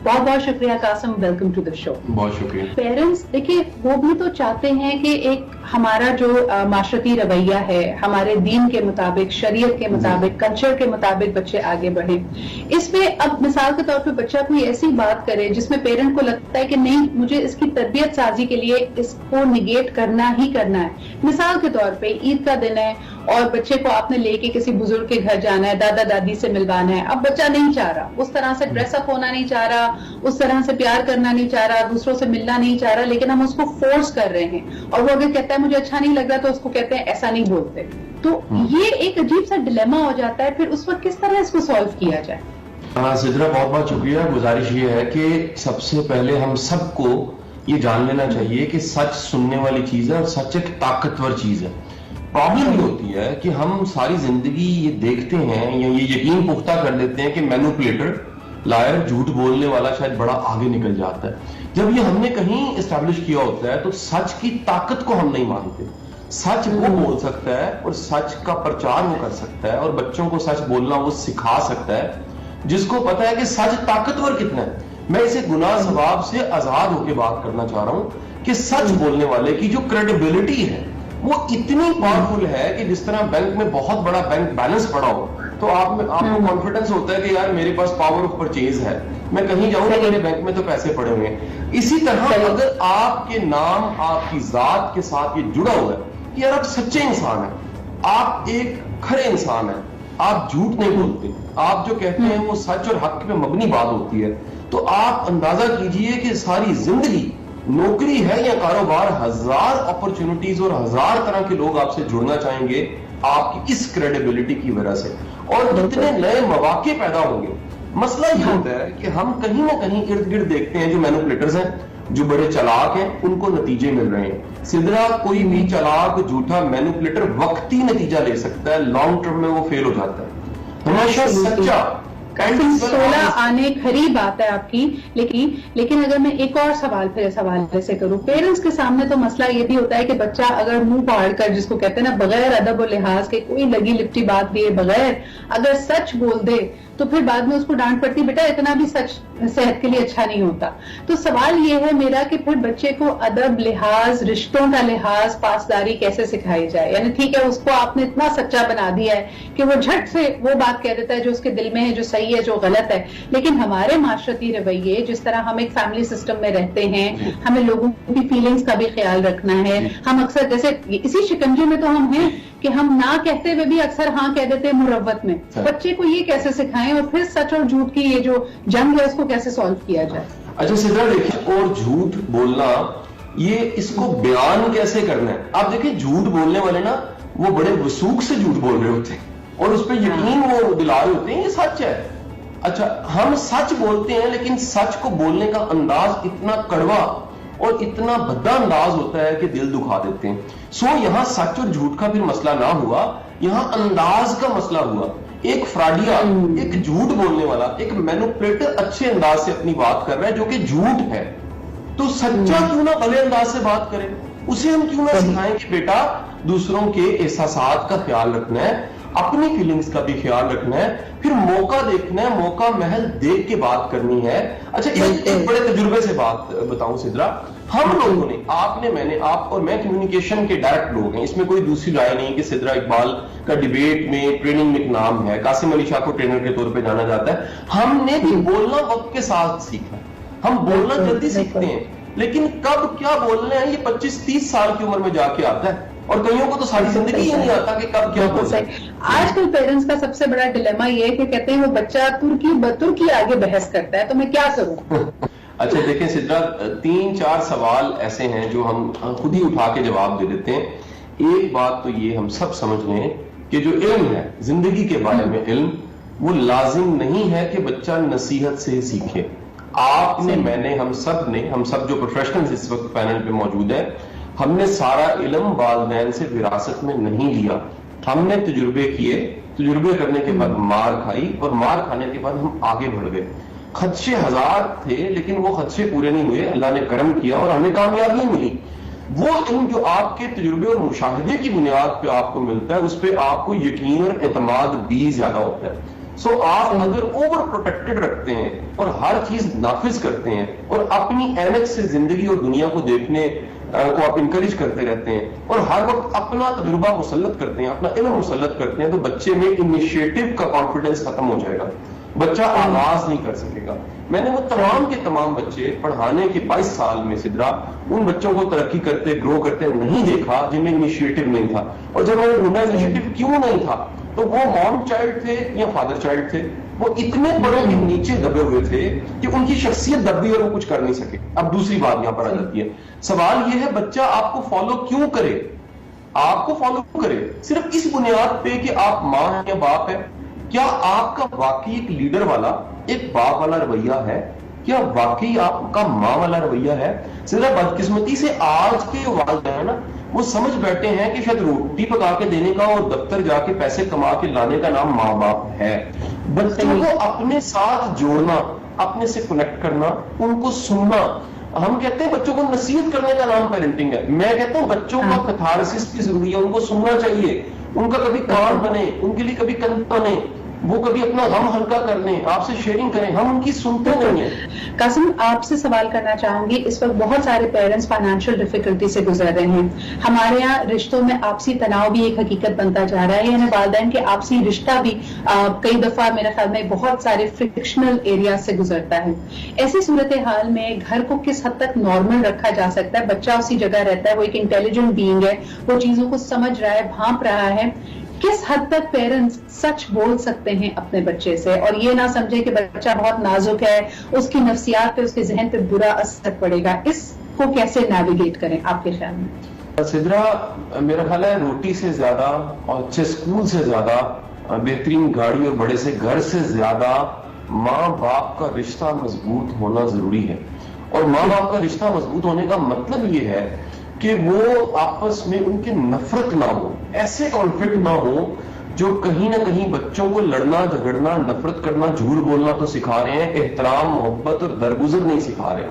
بہت بہت شکریہ قاسم, ویلکم ٹو دا شو. بہت شکریہ. پیرنٹس دیکھیے وہ بھی تو چاہتے ہیں کہ ایک ہمارا جو معاشرتی رویہ ہے ہمارے دین کے مطابق, شریعت کے مطابق, کلچر کے مطابق بچے آگے بڑھیں. اس میں اب مثال کے طور پہ بچہ کوئی ایسی بات کرے جس میں پیرنٹ کو لگتا ہے کہ نہیں مجھے اس کی تربیت سازی کے لیے اس کو نگیٹ کرنا ہی کرنا ہے. مثال کے طور پہ عید کا دن ہے اور بچے کو آپ نے لے کے کسی بزرگ کے گھر جانا ہے, دادا دادی سے ملوانا ہے. اب بچہ نہیں چاہ رہا, اس طرح سے ڈریس اپ ہونا نہیں چاہ رہا, اس طرح سے پیار کرنا نہیں چاہ رہا, دوسروں سے ملنا نہیں چاہ رہا, لیکن ہم اس کو فورس کر رہے ہیں. اور وہ اگر کہتا ہے مجھے اچھا نہیں لگ رہا تو اس کو کہتے ہیں ایسا نہیں بولتے. تو یہ ایک عجیب سا ڈیلیما ہو جاتا ہے. پھر اس وقت کس طرح اس کو سالو کیا جائے؟ سدرا بہت بہت شکریہ. گزارش یہ ہے کہ سب سے پہلے ہم سب کو یہ جان لینا چاہیے کہ سچ سننے والی چیز ہے اور سچ ایک طاقتور چیز ہے. پرابلم یہ ہوتی ہے کہ ہم ساری زندگی یہ دیکھتے ہیں یا یہ یقین پختہ کر لیتے ہیں کہ مینوپولیٹر, لائر, جھوٹ بولنے والا شاید بڑا آگے نکل جاتا ہے. جب یہ ہم نے کہیں اسٹیبلش کیا ہوتا ہے تو سچ کی طاقت کو ہم نہیں مانتے. سچ وہ بول سکتا ہے اور سچ کا پرچار وہ کر سکتا ہے اور بچوں کو سچ بولنا وہ سکھا سکتا ہے جس کو پتا ہے کہ سچ طاقتور کتنا ہے. میں اسے گناہ ثواب سے آزاد ہو کے بات کرنا چاہ رہا ہوں کہ سچ بولنے والے کی جو کریڈیبلٹی ہے وہ اتنی پاورفل ہے کہ جس طرح بینک میں بہت بڑا بینک بیلنس پڑا ہو تو آپ کو کانفیڈنس ہوتا ہے کہ یار میرے پاس پاور آف پرچیز ہے, میں کہیں جاؤں تو میرے بینک میں تو پیسے پڑے ہوئے ہیں. اسی طرح اگر آپ کے نام آپ کی ذات کے ساتھ یہ جڑا ہوا ہے کہ یار آپ سچے انسان ہیں, آپ ایک کھڑے انسان ہیں, آپ جھوٹ نہیں بولتے, آپ جو کہتے ہیں وہ سچ اور حق پہ مبنی بات ہوتی ہے, تو آپ اندازہ کیجئے کہ ساری زندگی نوکری ہے یا کاروبار, ہزار اپرچونٹیز اور ہزار طرح کے لوگ آپ سے جڑنا چاہیں گے آپ کی اس کریڈیبلٹی کی وجہ سے, اور جتنے نئے مواقع پیدا ہوں گے. مسئلہ یہ ہوتا ہے کہ ہم کہیں نہ کہیں ارد گرد دیکھتے ہیں جو مینوپولیٹرز ہیں, جو بڑے چلاک ہیں, ان کو نتیجے مل رہے ہیں. سدرا کوئی بھی چلاک جھوٹا مینوپولیٹر وقتی نتیجہ لے سکتا ہے, لانگ ٹرم میں وہ فیل ہو جاتا ہے. ہمیشہ سچا 16 آنے کھری بات ہے آپ کی, لیکن اگر میں ایک اور سوال پھر اس حوالے سے کروں, پیرنٹس کے سامنے تو مسئلہ یہ بھی ہوتا ہے کہ بچہ اگر منہ پھاڑ کر, جس کو کہتے ہیں نا بغیر ادب و لحاظ کے, کوئی لگی لپٹی بات دیے بغیر اگر سچ بول دے تو پھر بعد میں اس کو ڈانٹ پڑتی بیٹا اتنا بھی سچ صحت کے لیے اچھا نہیں ہوتا. تو سوال یہ ہے میرا کہ پھر بچے کو ادب, لحاظ, رشتوں کا لحاظ, پاسداری کیسے سکھائی جائے؟ یعنی ٹھیک ہے اس کو آپ نے اتنا سچا بنا دیا ہے کہ وہ جھٹ سے وہ بات کہہ دیتا ہے جو اس کے دل میں ہے, جو صحیح ہے, جو غلط ہے. لیکن ہمارے معاشرتی رویے, جس طرح ہم ایک فیملی سسٹم میں رہتے ہیں, ہمیں لوگوں کی فیلنگز کا بھی خیال رکھنا ہے. ہم اکثر جیسے اسی شکنجے میں تو ہم ہیں کہ ہم نہ کہتے ہوئے بھی اکثر ہاں کہہ دیتے ہیں مروت میں. بچے کو یہ کیسے سکھائیں اور پھر سچ اور جھوٹ کی یہ جو جنگ ہے اس کو کیسے سالو کیا جائے؟ اچھا سدرا دیکھیں, اور جھوٹ بولنا یہ اس کو بیان کیسے کرنا ہے. آپ دیکھیں جھوٹ بولنے والے نا وہ بڑے وثوق سے جھوٹ بول رہے ہوتے ہیں اور اس پہ یقین وہ دلا رہے ہوتے ہیں یہ سچ ہے. اچھا ہم سچ بولتے ہیں لیکن سچ کو بولنے کا انداز اتنا کڑوا اور اتنا بھدا انداز ہوتا ہے کہ دل دکھا دیتے ہیں. یہاں سچ اور جھوٹ کا پھر مسئلہ نہ ہوا, یہاں انداز کا مسئلہ ہوا. ایک فراڈیا, ایک جھوٹ بولنے والا, ایک مینوپولیٹر اچھے انداز سے اپنی بات کر رہا ہے جو کہ جھوٹ ہے, تو سچا کیوں نہ بھلے انداز سے بات کرے. اسے ہم کیوں نہ سکھائیں کہ بیٹا دوسروں کے احساسات کا خیال رکھنا ہے, اپنی فیلنگز کا بھی خیال رکھنا ہے, پھر موقع دیکھنا ہے, موقع محل دیکھ کے بات کرنی ہے. اچھا ایک بڑے تجربے سے بات بتاؤں سدرا, ہم لوگوں نے, آپ نے, میں نے, آپ اور میں کمیونیکیشن کے ڈائریکٹ لوگ ہیں, اس میں کوئی دوسری رائے نہیں کہ سدرا اقبال کا ڈیبیٹ میں ٹریننگ میں ایک نام ہے, قاسم علی شاہ کو ٹرینر کے طور پہ جانا جاتا ہے. ہم نے بھی بولنا وقت کے ساتھ سیکھا, ہم بولنا جلدی سیکھتے ہیں لیکن کب کیا بولنا ہے یہ 25-30 سال کی عمر میں جا کے آتا ہے, اور کئیوں کو تو ساری زندگی ہی نہیں آتا کہ کب کیا بولنا ہے. آج کل پیرنٹس کا سب سے بڑا ڈیلیما یہ ہے کہ کہتے ہیں وہ بچہ ترکی آگے بحث کرتا ہے, تو میں کیا کروں؟ اچھا دیکھیں سدرا, 3-4 سوال ایسے ہیں جو ہم خود ہی اٹھا کے جواب دے دیتے ہیں. ایک بات تو یہ ہم سب سمجھ لیں کہ جو علم ہے زندگی کے بارے میں علم, وہ لازم نہیں ہے کہ بچہ نصیحت سے سیکھے. آپ نے, میں نے, ہم سب جو پروفیشنلز اس وقت پینل پہ موجود ہیں, ہم نے سارا علم والدین سے وراثت میں نہیں لیا. ہم نے تجربے کیے, تجربے کرنے کے بعد مار کھائی, اور مار کھانے کے بعد ہم آگے بڑھ گئے. خدشے ہزار تھے لیکن وہ خدشے پورے نہیں ہوئے, اللہ نے کرم کیا اور ہمیں کامیابی ملی. وہ علم جو آپ کے تجربے اور مشاہدے کی بنیاد پہ آپ کو ملتا ہے, اس پہ آپ کو یقین اور اعتماد بھی زیادہ ہوتا ہے. سو آپ اگر اوور پروٹیکٹڈ رکھتے ہیں اور ہر چیز نافذ کرتے ہیں اور اپنی اینک سے زندگی اور دنیا کو دیکھنے کو آپ انکریج کرتے رہتے ہیں اور ہر وقت اپنا تجربہ مسلط کرتے ہیں، اپنا علم مسلط کرتے ہیں، تو بچے میں انیشیٹو کا کانفیڈنس ختم ہو جائے گا، بچہ آغاز نہیں کر سکے گا۔ میں نے وہ تمام کے تمام بچے پڑھانے کے 22 سال میں سدرا ان بچوں کو ترقی کرتے گرو کرتے نہیں دیکھا جن میں انیشیٹو نہیں تھا، اور جب میں نے ڈھونڈا انیشیٹو کیوں نہیں تھا تو وہ مام چائلڈ تھے یا فادر چائلڈ تھے، وہ اتنے بڑے کے نیچے دبے ہوئے تھے کہ ان کی شخصیت دبی اور وہ کچھ کر نہیں سکے۔ اب دوسری بات یہاں پر آ جاتی ہے، سوال یہ ہے بچہ آپ کو فالو کیوں کرے؟ آپ کو فالو کیوں کرے؟ صرف اس بنیاد پہ کہ آپ ماں ہیں یا باپ ہے؟ کیا آپ کا واقعی ایک لیڈر والا ایک باپ والا رویہ ہے؟ کیا واقعی آپ کا ماں والا رویہ ہے؟ صرف بدقسمتی سے آج کے والدین نا وہ سمجھ بیٹھے ہیں کہ شاید روٹی پکا کے دینے کا اور دفتر جا کے پیسے کما کے لانے کا نام ماں باپ ہے۔ بچوں کو اپنے ساتھ جوڑنا، اپنے سے کنیکٹ کرنا، ان کو سننا، ہم کہتے ہیں بچوں کو نصیحت کرنے کا نام پیرنٹنگ ہے، میں کہتا ہوں بچوں کا کتھارسس بھی ضروری ہے، ان کو سننا چاہیے، ان کا کبھی کان بنے، ان کے لیے کبھی کن بنے، وہ کبھی اپنا غم ہلکا کر لیں، آپ سے شیئرنگ کریں، ہم ان کی سنتے نہیں ہیں۔ قاسم، آپ سے سوال کرنا چاہوں گی، اس وقت بہت سارے پیرنٹس فائنینشیل ڈیفیکلٹی سے گزر رہے ہیں، ہمارے یہاں رشتوں میں آپسی تناؤ بھی ایک حقیقت بنتا جا رہا ہے، یعنی والدین کے آپسی رشتہ بھی کئی دفعہ میرے خیال میں بہت سارے فرکشنل ایریا سے گزرتا ہے۔ ایسی صورتحال میں گھر کو کس حد تک نارمل رکھا جا سکتا ہے؟ بچہ اسی جگہ رہتا ہے، وہ ایک انٹیلیجنٹ بینگ ہے، وہ چیزوں کو سمجھ رہا ہے، بھانپ رہا ہے، کس حد تک پیرنٹس سچ بول سکتے ہیں اپنے بچے سے اور یہ نہ سمجھے کہ بچہ بہت نازک ہے، اس کی نفسیات پہ، اس کے ذہن پہ برا اثر پڑے گا؟ اس کو کیسے نیویگیٹ کریں آپ کے خیال میں؟ سدرا، میرا خیال ہے روٹی سے زیادہ اور اچھے اسکول سے زیادہ، بہترین گاڑی اور بڑے سے گھر سے زیادہ ماں باپ کا رشتہ مضبوط ہونا ضروری ہے۔ اور ماں باپ کا رشتہ مضبوط ہونے کا مطلب یہ ہے کہ وہ آپس میں ان کی نفرت نہ ہو، ایسے کانفلکٹ نہ ہو جو کہیں نہ کہیں بچوں کو لڑنا جھگڑنا نفرت کرنا جھوٹ بولنا تو سکھا رہے ہیں، احترام محبت اور درگزر نہیں سکھا رہے۔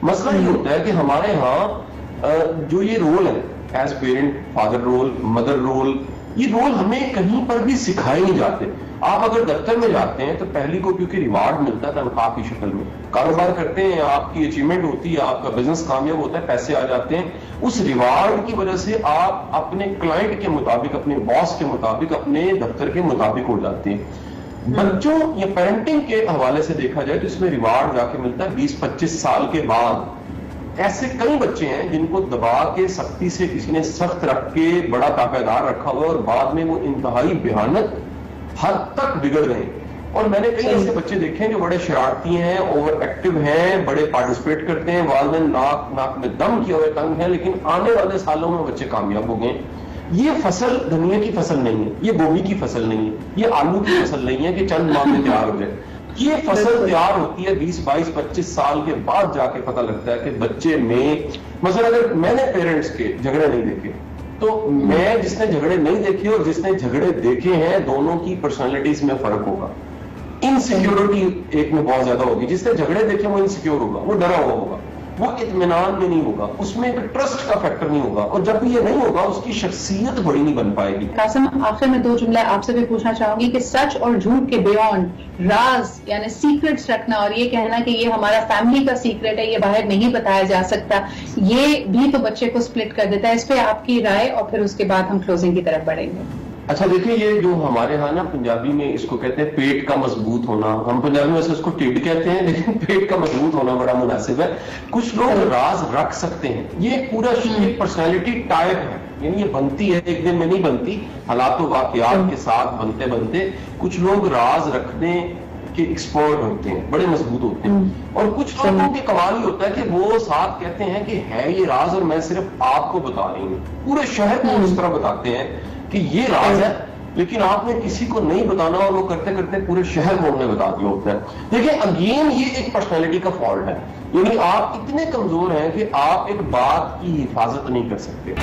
مسئلہ یہ ہوتا ہے کہ ہمارے ہاں جو یہ رول ہے as parent, father role, mother role, یہ رول ہمیں کہیں پر بھی سکھائے نہیں جاتے۔ آپ اگر دفتر میں جاتے ہیں تو پہلی کو کیونکہ ریوارڈ ملتا ہے تنخواہ کی شکل میں، کاروبار کرتے ہیں، آپ کی اچیومنٹ ہوتی ہے، آپ کا بزنس کامیاب ہوتا ہے، پیسے آ جاتے ہیں، اس ریوارڈ کی وجہ سے آپ اپنے کلائنٹ کے مطابق، اپنے باس کے مطابق، اپنے دفتر کے مطابق ہو جاتے ہیں۔ بچوں یا پیرنٹنگ کے حوالے سے دیکھا جائے تو اس میں ریوارڈ جا کے ملتا ہے 20-25 سال کے بعد۔ ایسے کئی بچے ہیں جن کو دبا کے سختی سے کسی نے سخت رکھ کے بڑا تاقیدار رکھا ہوا اور بعد میں وہ انتہائی بھیانک حد تک بگڑ گئے۔ اور میں نے کئی ایسے بچے دیکھے ہیں جو بڑے شرارتی ہیں، اوور ایکٹیو ہیں، بڑے پارٹیسپیٹ کرتے ہیں، والدین ناک میں دم کیے ہوئے تنگ ہیں، لیکن آنے والے سالوں میں بچے کامیاب ہو گئے۔ یہ فصل دھنیا کی فصل نہیں ہے، یہ گوبھی کی فصل نہیں ہے، یہ آلو کی فصل نہیں ہے کہ چند ماہ میں تیار ہو جائے۔ یہ فصل تیار ہوتی ہے 20-22-25 سال کے بعد جا کے پتہ لگتا ہے کہ بچے میں، مثلا اگر میں نے پیرنٹس کے جھگڑے نہیں دیکھے تو میں جس نے جھگڑے نہیں دیکھے اور جس نے جھگڑے دیکھے ہیں، دونوں کی پرسنالٹیز میں فرق ہوگا۔ انسیکیورٹی ایک میں بہت زیادہ ہوگی، جس نے جھگڑے دیکھے وہ انسیکیور ہوگا، وہ ڈرا ہوا ہوگا، وہ اطمینان میں نہیں ہوگا، اس میں ایک ٹرسٹ کا فیکٹر نہیں ہوگا، اور جب بھی یہ نہیں ہوگا اس کی شخصیت بڑی نہیں بن پائے گی۔ قاسم، آخر میں 2 جملے آپ سے بھی پوچھنا چاہوں گی کہ سچ اور جھوٹ کے بیونڈ راز یعنی سیکرٹس رکھنا اور یہ کہنا کہ یہ ہمارا فیملی کا سیکرٹ ہے، یہ باہر نہیں بتایا جا سکتا، یہ بھی تو بچے کو سپلٹ کر دیتا ہے۔ اس پہ آپ کی رائے اور پھر اس کے بعد ہم کلوزنگ کی طرف بڑھیں گے۔ اچھا دیکھیں، یہ جو ہمارے ہاں نا پنجابی میں اس کو کہتے ہیں پیٹ کا مضبوط ہونا، ہم پنجابی میں سے اس کو ٹیڈ کہتے ہیں، لیکن پیٹ کا مضبوط ہونا بڑا مناسب ہے۔ کچھ لوگ راز رکھ سکتے ہیں، یہ پورا ایک پرسنالٹی ٹائپ ہے، یعنی یہ بنتی ہے، ایک دن میں نہیں بنتی، حالات و واقعات کے ساتھ بنتے بنتے کچھ لوگ راز رکھنے کے ایکسپرٹ ہوتے ہیں، بڑے مضبوط ہوتے ہیں، اور کچھ لوگوں کے کمال یہ ہوتا ہے کہ وہ ساتھ کہتے ہیں کہ ہے یہ راز اور میں صرف آپ کو بتا رہی ہوں، پورے شہر کو اس طرح بتاتے ہیں کہ یہ راز ہے، لیکن آپ نے کسی کو نہیں بتانا اور وہ کرتے کرتے پورے شہر کو ہم نے بتا دیا ہوتا ہے۔ دیکھیں اگین یہ ایک پرسنالٹی کا فالٹ ہے، یعنی آپ اتنے کمزور ہیں کہ آپ ایک بات کی حفاظت نہیں کر سکتے۔